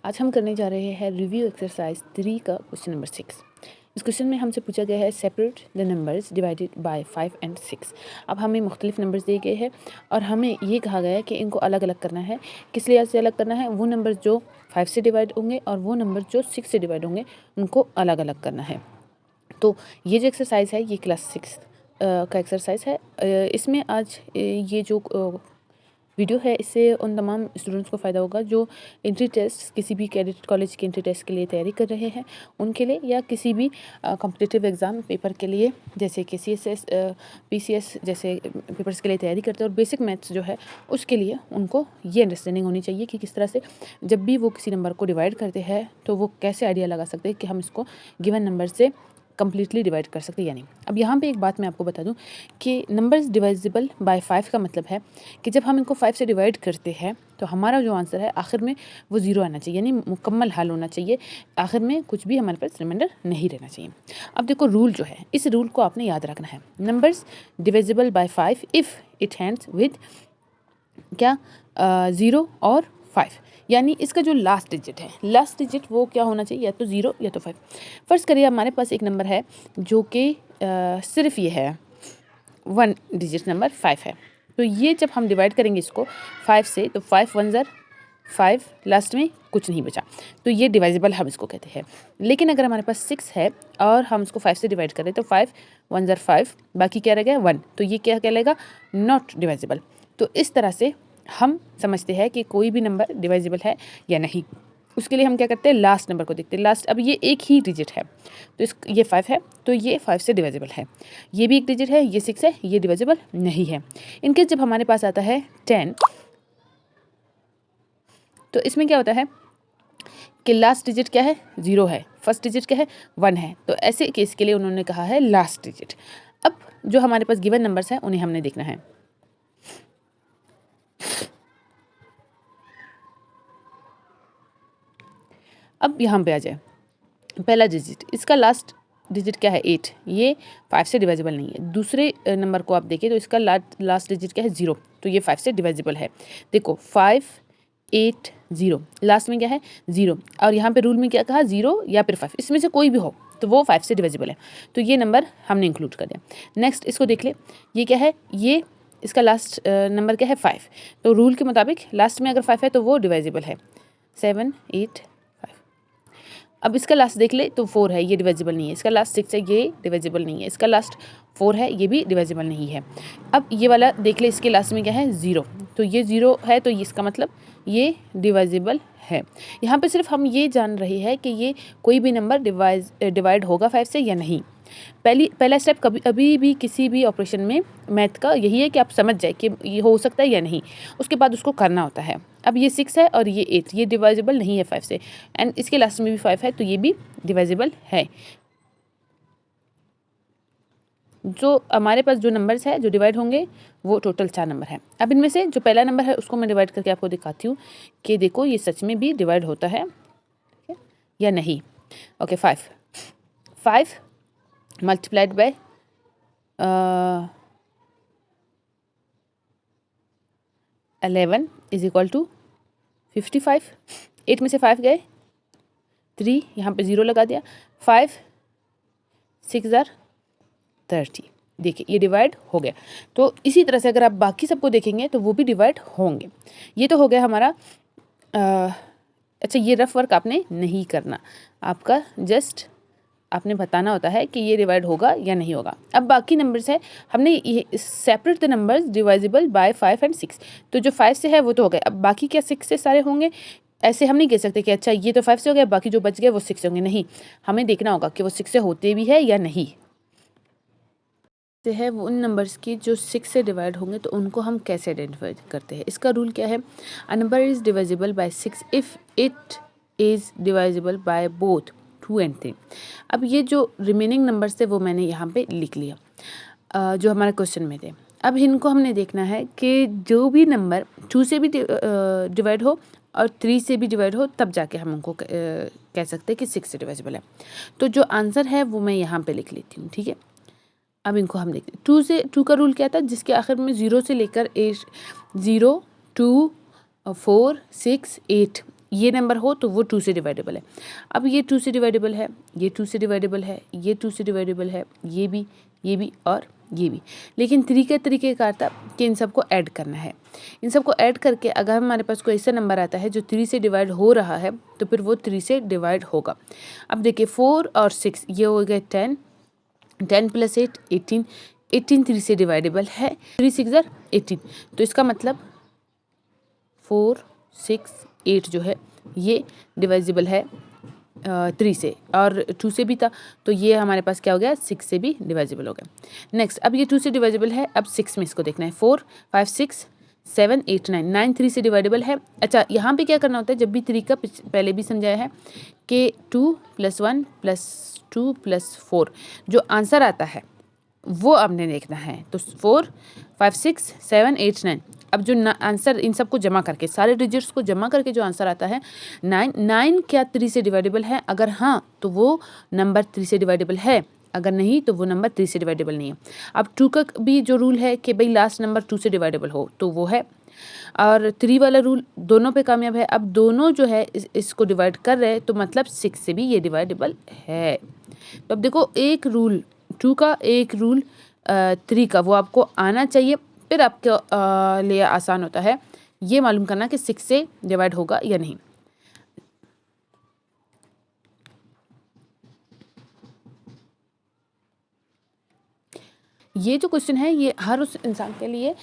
आज हम करने जा रहे हैं रिव्यू एक्सरसाइज 3 का क्वेश्चन नंबर 6। इस क्वेश्चन में हमसे पूछा गया है separate the numbers divided by 5 and 6। अब हमें मुख्तलिफ नंबर्स दिए गए हैं और हमें ये कहा गया है कि इनको अलग अलग करना है। किस लिहाज से अलग करना है? वो नंबर जो 5 से डिवाइड होंगे और वो नंबर जो 6 से डिवाइड होंगे उनको अलग अलग करना है। तो ये जो एक्सरसाइज है ये क्लास 6 का एक्सरसाइज है। इसमें आज ये जो वीडियो है इससे उन तमाम स्टूडेंट्स को फ़ायदा होगा जो एंट्री टेस्ट किसी भी कैडेट कॉलेज के एंट्री टेस्ट के लिए तैयारी कर रहे हैं उनके लिए, या किसी भी कॉम्पिटिटिव एग्ज़ाम पेपर के लिए जैसे कि CSS PCS जैसे पेपर्स के लिए तैयारी करते हैं और बेसिक मैथ्स जो है उसके लिए उनको ये अंडरस्टैंडिंग होनी चाहिए कि किस तरह से जब भी वो किसी नंबर को डिवाइड करते हैं तो वो कैसे आइडिया लगा सकते हैं कि हम इसको गिवन नंबर से कम्प्लीटली डिवाइड कर सकते हैं या नहीं। अब यहाँ पे एक बात मैं आपको बता दूँ कि नंबर्स डिवाइजिबल बाय 5 का मतलब है कि जब हम इनको 5 से डिवाइड करते हैं तो हमारा जो आंसर है आखिर में वो 0 आना चाहिए, यानी मुकम्मल हल होना चाहिए। आखिर में कुछ भी हमारे पास रिमाइंडर नहीं रहना चाहिए। अब देखो रूल जो है, इस रूल को आपने याद रखना है। Numbers divisible by 5 if it hands with क्या 0 और 5, यानी इसका जो लास्ट डिजिट है, लास्ट डिजिट वो क्या होना चाहिए, या तो 0 या तो 5। फर्स्ट करिए हमारे पास एक नंबर है जो कि सिर्फ ये है 1 डिजिट नंबर 5 है। तो ये जब हम डिवाइड करेंगे इसको 5 से तो 5 1 ज़र 5, लास्ट में कुछ नहीं बचा, तो ये डिवाइजिबल हम इसको कहते हैं। लेकिन अगर हमारे पास 6 है और हम इसको 5 से डिवाइड करें तो 5 1 ज़र 5, बाकी क्या रह गया 1, तो ये क्या कहलाएगा? नॉट डिवाइजिबल। तो इस तरह से हम समझते हैं कि कोई भी नंबर डिवाइजिबल है या नहीं। उसके लिए हम क्या करते हैं, लास्ट नंबर को देखते हैं। लास्ट, अब ये एक ही डिजिट है तो ये 5 है तो ये 5 से डिवाइजिबल है। ये भी एक डिजिट है, ये 6 है, ये डिवाइजिबल नहीं है। इनकेस जब हमारे पास आता है 10 तो इसमें क्या होता है कि लास्ट डिजिट क्या है? 0 है, फर्स्ट डिजिट क्या है? 1 है। तो ऐसे केस के लिए उन्होंने कहा है लास्ट डिजिट। अब जो हमारे पास गिवन नंबर्स हैं उन्हें हमने देखना है। अब यहाँ पे आ जाए पहला डिजिट, इसका लास्ट डिजिट क्या है? 8, ये 5 से डिवाइजिबल नहीं है। दूसरे नंबर को आप देखें तो इसका लास्ट डिजिट क्या है? 0, तो ये 5 से डिवाइजिबल है। देखो 5 8 0, लास्ट में क्या है? 0, और यहाँ पे रूल में क्या कहा? 0 या फिर 5, इसमें से कोई भी हो तो वो 5 से डिवाइजिबल है, तो ये नंबर हमने इंक्लूड कर दिया। नेक्स्ट इसको देख ले, ये क्या है? ये इसका लास्ट नंबर क्या है? 5, तो रूल के मुताबिक लास्ट में अगर 5 है तो वो डिवाइजिबल है। 7 8 5। अब इसका लास्ट देख ले तो 4 है, ये डिवाइजिबल नहीं है। इसका लास्ट 6 है, ये डिवाइजिबल नहीं है। इसका लास्ट 4 है, ये भी डिवाइजिबल नहीं है। अब ये वाला देख ले, इसके लास्ट में क्या है? 0, तो ये 0 है, तो इसका मतलब ये डिवाइजिबल है। यहाँ पे सिर्फ हम ये जान रहे हैं कि ये कोई भी नंबर डिवाइड होगा 5 से या नहीं। पहला स्टेप अभी भी किसी भी ऑपरेशन में मैथ का यही है कि आप समझ जाए कि ये हो सकता है या नहीं, उसके बाद उसको करना होता है। अब ये 6 है और ये 8, ये डिवाइजिबल नहीं है 5 से, एंड इसके लास्ट में भी 5 है तो ये भी डिवाइजिबल है। जो हमारे पास जो नंबर्स है जो डिवाइड होंगे वो टोटल 4 नंबर है। अब इनमें से जो पहला नंबर है उसको मैं डिवाइड करके आपको दिखाती हूँ कि देखो ये सच में भी डिवाइड होता है या नहीं। Okay, 5 multiplied by 11 is equal to 55। 8 में से 5 गए, 3, यहाँ पे 0 लगा दिया। 5 6 ज़र 30, देखिए ये डिवाइड हो गया। तो इसी तरह से अगर आप बाकी सबको देखेंगे तो वो भी डिवाइड होंगे। ये तो हो गया हमारा अच्छा, ये रफ वर्क आपने नहीं करना, आपका जस्ट आपने बताना होता है कि ये डिवाइड होगा या नहीं होगा। अब बाकी नंबर्स है, हमने ये separate the numbers divisible by 5 and 6, तो जो 5 से है वो तो हो गए। अब बाकी क्या 6 से सारे होंगे? ऐसे हम नहीं कह सकते कि अच्छा ये तो 5 से हो गया, बाकी जो बच गए वो 6 से होंगे। नहीं, हमें देखना होगा कि वो 6 से होते भी है या नहीं। से है वो उन नंबर्स की जो 6 से डिवाइड होंगे तो उनको हम कैसे आइडेंटिफाई करते हैं। इसका रूल क्या है? A number is divisible by 6 if it is divisible by both 2 and 3। अब ये जो रिमेनिंग नंबर्स थे वो मैंने यहाँ पे लिख लिया जो हमारे क्वेश्चन में थे। अब इनको हमने देखना है कि जो भी नंबर 2 से भी डिवाइड हो और 3 से भी डिवाइड हो तब जाके हम उनको कह सकते हैं कि 6 से डिवाइजिबल है। तो जो आंसर है वो मैं यहाँ पे लिख लेती हूँ, ठीक है। अब इनको हम देखते हैं। 2 का रूल क्या था? जिसके आखिर में 0 से लेकर 8, 0 2 4 6 8 ये नंबर हो तो वो 2 से डिवाइडेबल है। अब ये 2 से डिवाइडेबल है, ये 2 से डिवाइडेबल है, ये 2 से डिवाइडेबल है, ये भी और ये भी। लेकिन तरीक़ेकार था कि इन सबको ऐड करना है। इन सबको ऐड करके अगर हमारे पास कोई ऐसा नंबर आता है जो 3 से डिवाइड हो रहा है तो फिर वो 3 से डिवाइड होगा। अब देखिए 4 और 6 ये हो गए 10, 10 + 8 18, 18 3 से डिवाइडेबल है, 3 6 18। तो इसका मतलब 4 6 8 जो है ये डिवाइजिबल है 3 से, और 2 से भी था तो ये हमारे पास क्या हो गया 6 से भी डिवाइजिबल हो गया। नेक्स्ट अब ये 2 से डिवाइजिबल है, अब 6 में इसको देखना है। 4 5 6 7 8 9, 9 3 से डिवाइडेबल है। अच्छा यहाँ पे क्या करना होता है, जब भी 3 का पहले भी समझाया है कि 2 + 1 + 2 + 4 जो आंसर आता है वो आपने देखना है। तो 4 5 6 7 8 9, अब जो आंसर इन सबको जमा करके सारे डिजिट्स को जमा करके जो आंसर आता है 9, 9 क्या 3 से डिवाइडेबल है? अगर हाँ तो वो नंबर 3 से डिवाइडेबल है, अगर नहीं तो वो नंबर 3 से डिवाइडेबल नहीं है। अब 2 का भी जो रूल है कि भाई लास्ट नंबर 2 से डिवाइडेबल हो तो वो है, और 3 वाला रूल दोनों पे कामयाब है। अब दोनों जो है इसको डिवाइड कर रहे हैं तो मतलब 6 से भी ये डिवाइडेबल है। तो अब देखो एक रूल 2 का, एक रूल 3 का, वो आपको आना चाहिए, फिर आपके लिए आसान होता है ये मालूम करना कि 6 से डिवाइड होगा या नहीं। ये जो क्वेश्चन है ये हर उस इंसान के लिए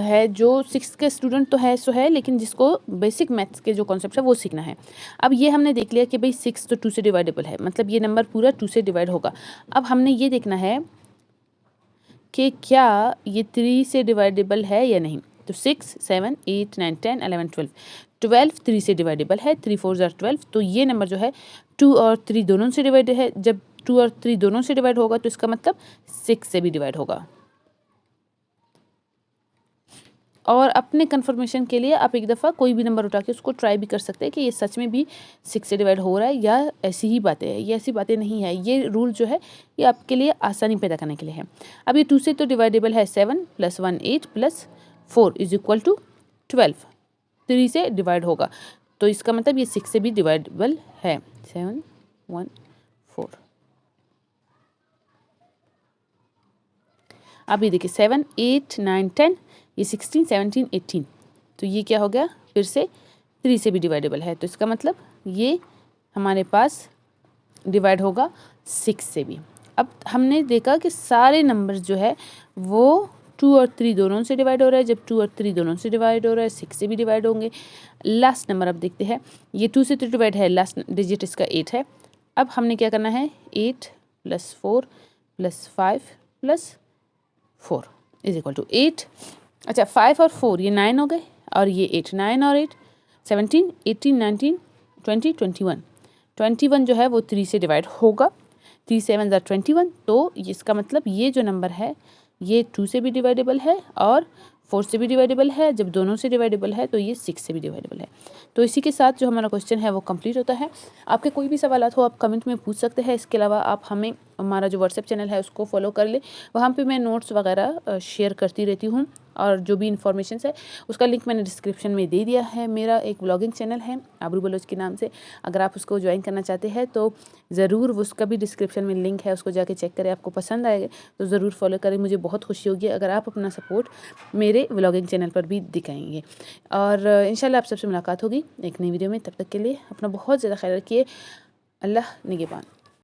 है जो 6 के स्टूडेंट तो है सो है, लेकिन जिसको बेसिक मैथ्स के जो कॉन्सेप्ट है वो सीखना है। अब ये हमने देख लिया कि भाई 6 तो 2 से डिवाइडेबल है, मतलब ये नंबर पूरा 2 से डिवाइड होगा। अब हमने ये देखना है कि क्या ये 3 से डिवाइडेबल है या नहीं। तो 6 7 8 9 10 11 12, 12 3 से डिवाइडेबल है, 3 4 12। तो ये नंबर जो है 2 और 3 दोनों से डिवाइड है। जब 2 और 3 दोनों से डिवाइड होगा तो इसका मतलब 6 से भी डिवाइड होगा। और अपने कंफर्मेशन के लिए आप एक दफ़ा कोई भी नंबर उठा के उसको ट्राई भी कर सकते हैं कि ये सच में भी 6 से डिवाइड हो रहा है या ऐसी ही बातें हैं। ये ऐसी बातें नहीं है, ये रूल जो है ये आपके लिए आसानी पैदा करने के लिए है। अब ये 2 से तो डिवाइडेबल है 7 + 1 8 + 4 = 12, 3 से डिवाइड होगा तो इसका मतलब ये 6 से भी डिवाइडेबल है। 7 1 4। अब ये देखिए 7 8 9 10, ये 16 17 18, तो ये क्या हो गया फिर से 3 से भी डिवाइडेबल है। तो इसका मतलब ये हमारे पास डिवाइड होगा 6 से भी। अब हमने देखा कि सारे नंबर्स जो है वो 2 और 3 दोनों से डिवाइड हो रहा है। जब 2 और 3 दोनों से डिवाइड हो रहा है 6 से भी डिवाइड होंगे। लास्ट नंबर अब देखते हैं, ये 2 से तो डिवाइड है, लास्ट डिजिट इसका 8 है। अब हमने क्या करना है 8 + 4 + 5 + 4 = 8। अच्छा 5 और 4 ये 9 हो गए, और ये 8, 9 और 8 17 18 19 20 21, 21 जो है वो 3 से डिवाइड होगा। 3 7 21, तो इसका मतलब ये जो नंबर है ये 2 से भी डिवाइडेबल है और 4 से भी डिवाइडेबल है। जब दोनों से डिवाइडेबल है तो ये 6 से भी डिवाइडेबल है। तो इसी के साथ जो हमारा क्वेश्चन है वो कंप्लीट होता है। आपके कोई भी सवाल हो आप कमेंट में पूछ सकते हैं। इसके अलावा आप हमें हमारा जो व्हाट्सएप चैनल है उसको फॉलो कर ले, वहाँ पे मैं नोट्स वगैरह शेयर करती रहती हूँ, और जो भी इन्फॉर्मेशन है उसका लिंक मैंने डिस्क्रिप्शन में दे दिया है। मेरा एक व्लॉगिंग चैनल है आबरू बलोच के नाम से, अगर आप उसको ज्वाइन करना चाहते हैं तो ज़रूर उसका भी डिस्क्रिप्शन में लिंक है, उसको जाके चेक करें। आपको पसंद आएगा तो ज़रूर फॉलो करें। मुझे बहुत खुशी होगी अगर आप अपना सपोर्ट मेरे व्लॉगिंग चैनल पर भी दिखाएंगे। और इंशाल्लाह आप सबसे मुलाकात होगी एक नई वीडियो में। तब तक के लिए अपना बहुत ज़्यादा ख्याल रखिए। अल्लाह निगहबान।